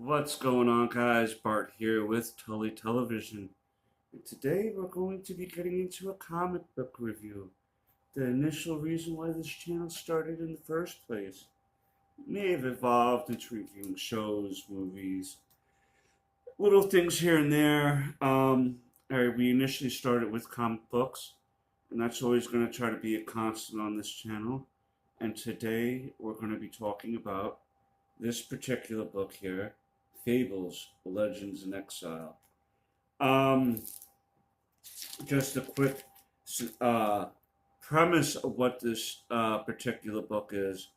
What's going on, guys? Bart here with Tully Television. And today we're going to be getting into a comic book review. The initial reason why this channel started in the first place may have evolved into reviewing shows, movies, little things here and there. We initially started with comic books, and that's always going to try to be a constant on this channel. And today we're going to be talking about this particular book here, Fables, Legends in Exile. Um, just a quick uh, premise of what this particular book is.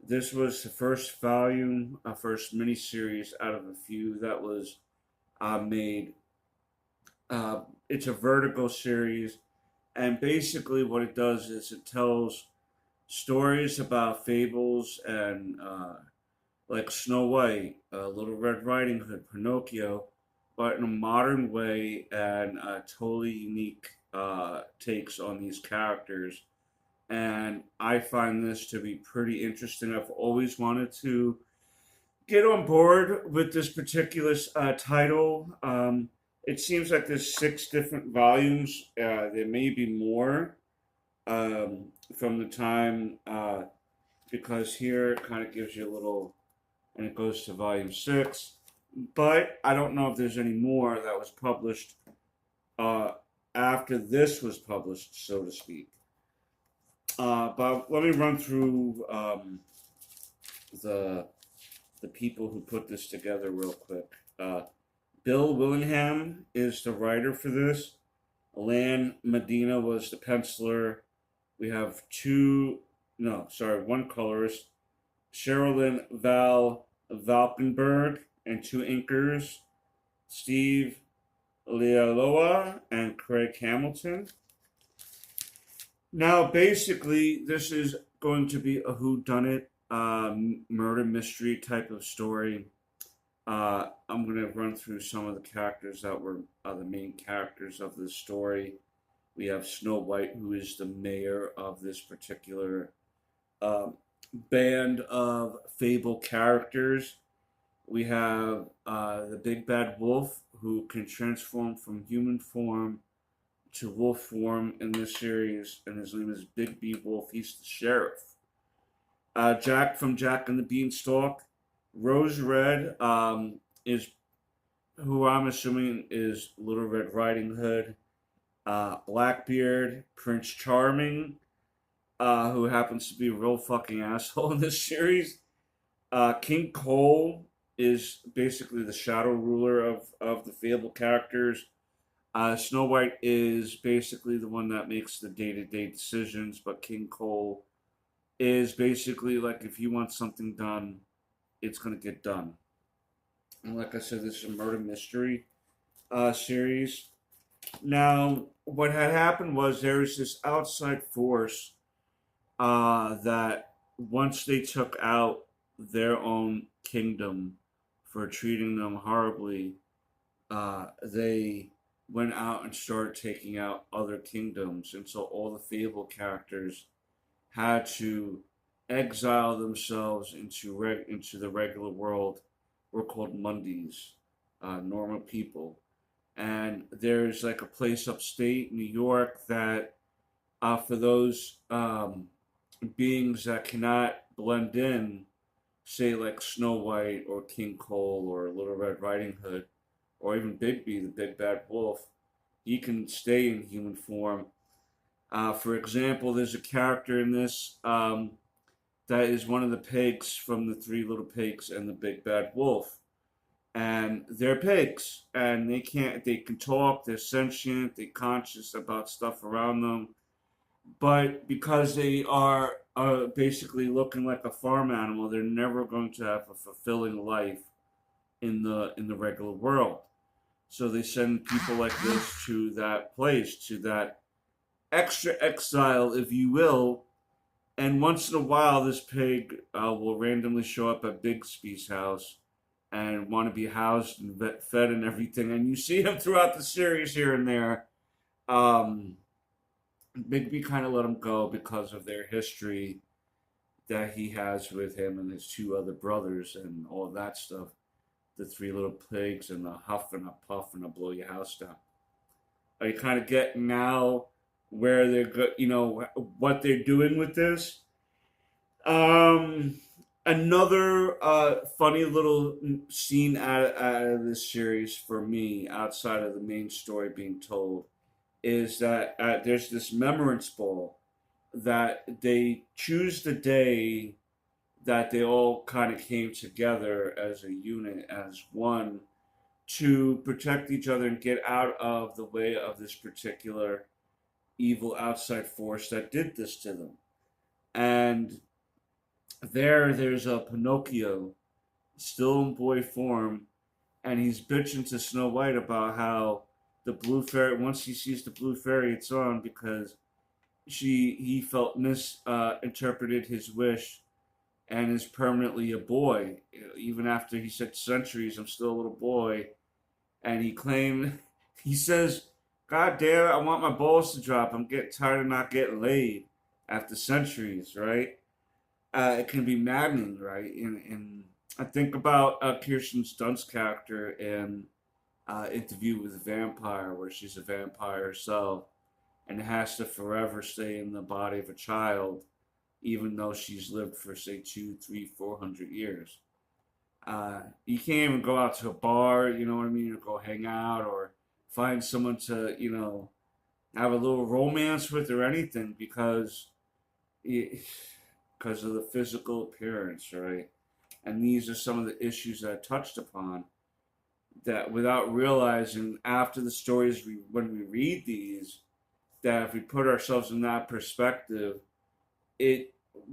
This was the first volume, first miniseries out of a few that was made. It's a Vertigo series, and basically what it does is it tells stories about fables and like Snow White, Little Red Riding Hood, Pinocchio, but in a modern way and totally unique takes on these characters. And I find this to be pretty interesting. I've always wanted to get on board with this particular title. It seems like there's six different volumes. There may be more from the time, because here it kind of gives you a little, and it goes to volume six. But I don't know if there's any more that was published uh, after this was published, so to speak. But let me run through the the people who put this together real quick. Bill Willingham is the writer for this. Alan Medina was the penciler. We have one colorist, Sherilyn Valkenburg, and two inkers, Steve Lealoa and Craig Hamilton. Now, basically, this is going to be a whodunit murder mystery type of story. I'm going to run through some of the characters that were the main characters of this story. We have Snow White, who is the mayor of this particular uh, band of fable characters. We have the big bad wolf, who can transform from human form to wolf form in this series, and his name is Big B Wolf. He's the sheriff. Jack from Jack and the Beanstalk. Rose Red is who I'm assuming is Little Red Riding Hood. Blackbeard, Prince Charming, who happens to be a real fucking asshole in this series. King Cole is basically the shadow ruler of the Fable characters. Snow White is basically the one that makes the day-to-day decisions, but King Cole is basically like, if you want something done, it's going to get done. And like I said, this is a murder mystery series. Now, what had happened was there was this outside force that once they took out their own kingdom for treating them horribly, they went out and started taking out other kingdoms. And so all the Fable characters had to exile themselves into the regular world. We're called Mundies, normal people. And there's like a place upstate New York that, for those beings that cannot blend in, say like Snow White or King Cole or Little Red Riding Hood, or even Bigby, the big bad wolf, he can stay in human form. For example, there's a character in this that is one of the pigs from the Three Little Pigs and the Big Bad Wolf. And they're pigs, and they can talk, they're sentient, they're conscious about stuff around them. But because they are basically looking like a farm animal, they're never going to have a fulfilling life in the regular world. So they send people like this to that place, to that extra exile, if you will. And once in a while, this pig will randomly show up at Bixby's house and want to be housed and fed and everything. And you see him throughout the series here and there. Um, Bigby kind of let him go because of their history that he has with him and his two other brothers and all of that stuff. the three little pigs and the huff and a puff and a blow your house down. Are you kind of getting now where they're what they're doing with this? Um, Another funny little scene out of this series for me, outside of the main story being told, is that there's this Remembrance Ball that they choose the day that they all kind of came together as a unit, as one, to protect each other and get out of the way of this particular evil outside force that did this to them. And there's a Pinocchio, still in boy form, and he's bitching to Snow White about how the blue fairy, once he sees the blue fairy, it's on because he felt misinterpreted his wish and is permanently a boy. Even after he said centuries, I'm still a little boy. And he says, God damn it, I want my balls to drop. I'm getting tired of not getting laid after centuries, right? It can be maddening, right? And I think about Kirsten Dunst's character in Interview with a Vampire, where she's a vampire herself and has to forever stay in the body of a child, even though she's lived for, say, 2, 3, 400 years. You can't even go out to a bar, you know what I mean, or go hang out or find someone to, have a little romance with or anything because of the physical appearance, right? And these are some of the issues that I touched upon that without realizing after the stories when we read these, that if we put ourselves in that perspective,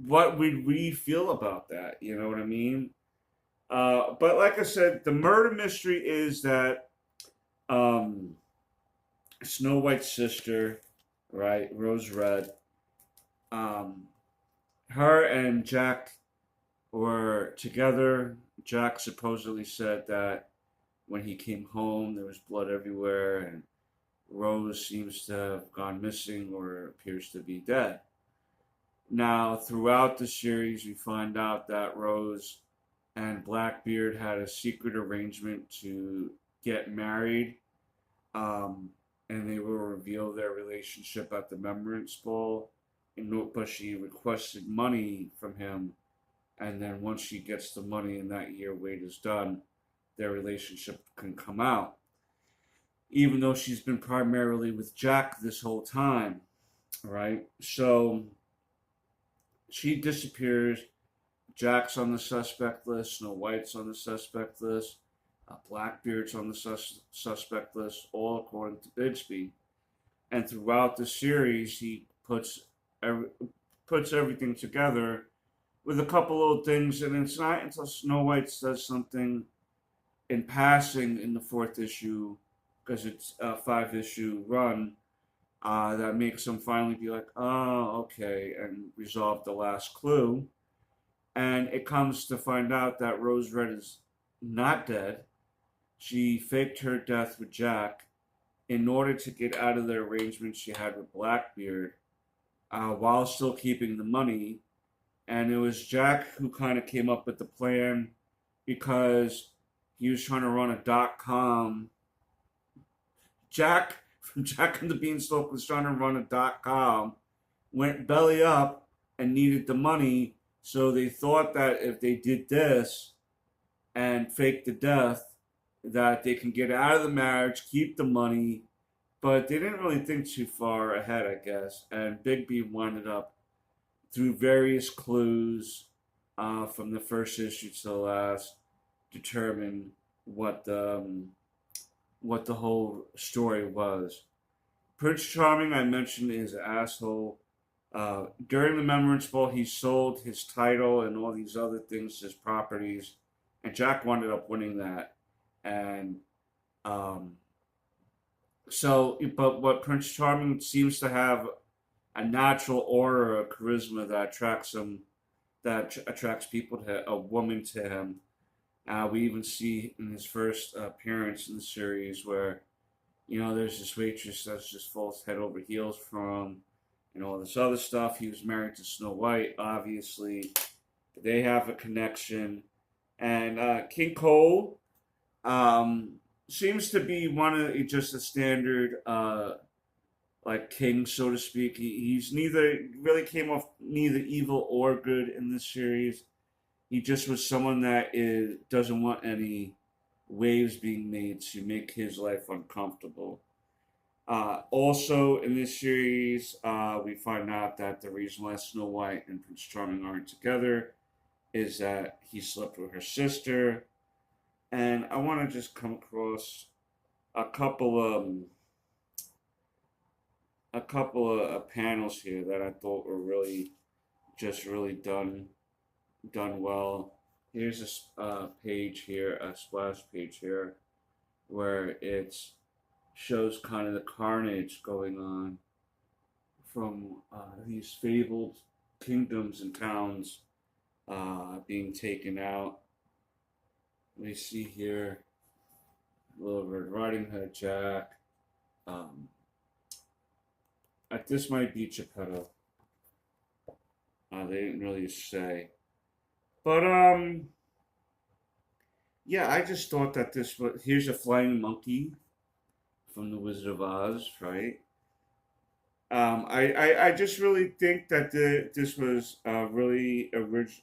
what would we feel about that? You know what I mean? But like I said, the murder mystery is that um, Snow White's sister, right, Rose Red, um, her and Jack were together. Jack supposedly said that when he came home, there was blood everywhere, and Rose seems to have gone missing or appears to be dead. Now, throughout the series, we find out that Rose and Blackbeard had a secret arrangement to get married, um, and they will reveal their relationship at the Remembrance Ball. But she requested money from him, and then once she gets the money and that year wait is done, their relationship can come out. Even though she's been primarily with Jack this whole time, right? So she disappears. Jack's on the suspect list. Snow White's on the suspect list. Blackbeard's on the suspect list, all according to Bigsby. And throughout the series, he puts everything together with a couple of things, and it's not until Snow White says something in passing in the fourth issue, because it's a 5-issue run, that makes him finally be like, oh, okay, and resolve the last clue. And it comes to find out that Rose Red is not dead. She faked her death with Jack in order to get out of the arrangement she had with Blackbeard, while still keeping the money. And it was Jack who kind of came up with the plan because he was trying to run a .com. Jack from Jack and the Beanstalk was trying to run a .com, went belly up and needed the money. So they thought that if they did this and faked the death, that they can get out of the marriage, keep the money, but they didn't really think too far ahead, I guess. And Bigby winded up through various clues from the first issue to the last, determine what the whole story was. Prince Charming, I mentioned, is an asshole. During the Remembrance Ball, he sold his title and all these other things, his properties, and Jack wound up winning that. And but what Prince Charming seems to have a natural aura, a charisma that attracts people to a woman to him. We even see in his first appearance in the series where, there's this waitress that's just falls head over heels for him and all this other stuff. He was married to Snow White, obviously. They have a connection. And King Cole, Um, seems to be one of just a standard like king, so to speak. He's neither really came off neither evil or good in this series. He just was someone that doesn't want any waves being made to make his life uncomfortable. Also, in this series, we find out that the reason why Snow White and Prince Charming aren't together is that he slept with her sister. And I want to just come across a couple of panels here that I thought were really just really done well. Here's a page here, a splash page here, where it shows kind of the carnage going on from these fabled kingdoms and towns being taken out. We see here Little Red Riding Hood, Jack. Um, this might be Geppetto. They didn't really say, but yeah, I just thought that this was here's a flying monkey from the Wizard of Oz, right? I just really think that this was really original.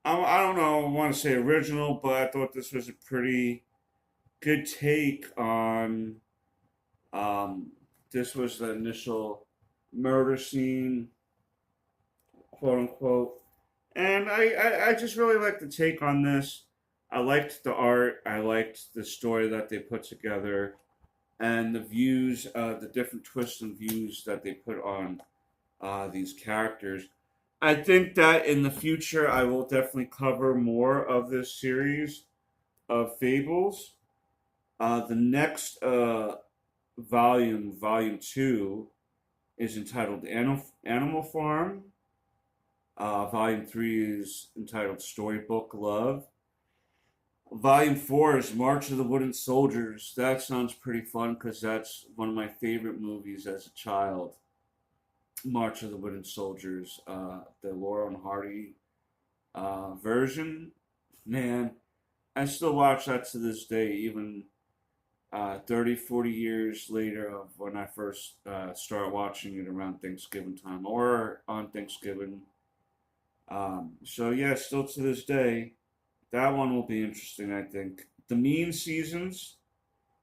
I don't know. I want to say original, but I thought this was a pretty good take on. Um, this was the initial murder scene, quote unquote, and I just really liked the take on this. I liked the art. I liked the story that they put together, and the views, the different twists and views that they put on these characters. I think that in the future, I will definitely cover more of this series of Fables. The next volume, volume two, is entitled Animal Farm. Volume three is entitled Storybook Love. Volume four is March of the Wooden Soldiers. That sounds pretty fun because that's one of my favorite movies as a child. March of the Wooden Soldiers, the Laurel and Hardy version. Man, I still watch that to this day, even 30, 40 years later of when I first started watching it around Thanksgiving time or on Thanksgiving. So, yeah, still to this day, that one will be interesting, I think. The Mean Seasons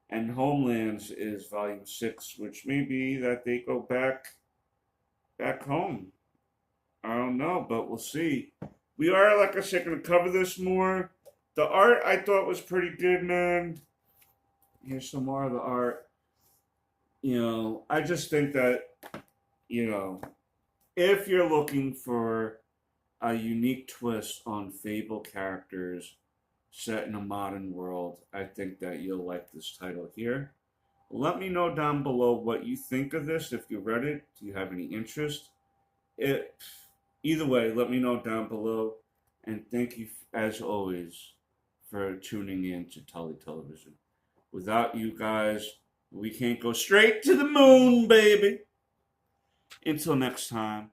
and Homelands is volume 6, which may be that they go back home. I don't know, but we'll see. We are, like I said, going to cover this more. The art I thought was pretty good, man. Here's some more of the art. I just think that, you know, if you're looking for a unique twist on Fable characters set in a modern world, I think that you'll like this title here. Let me know down below what you think of this. If you read it, do you have any interest? It Either way, let me know down below. And thank you, as always, for tuning in to Tully Television. Without you guys, we can't go straight to the moon, baby. Until next time.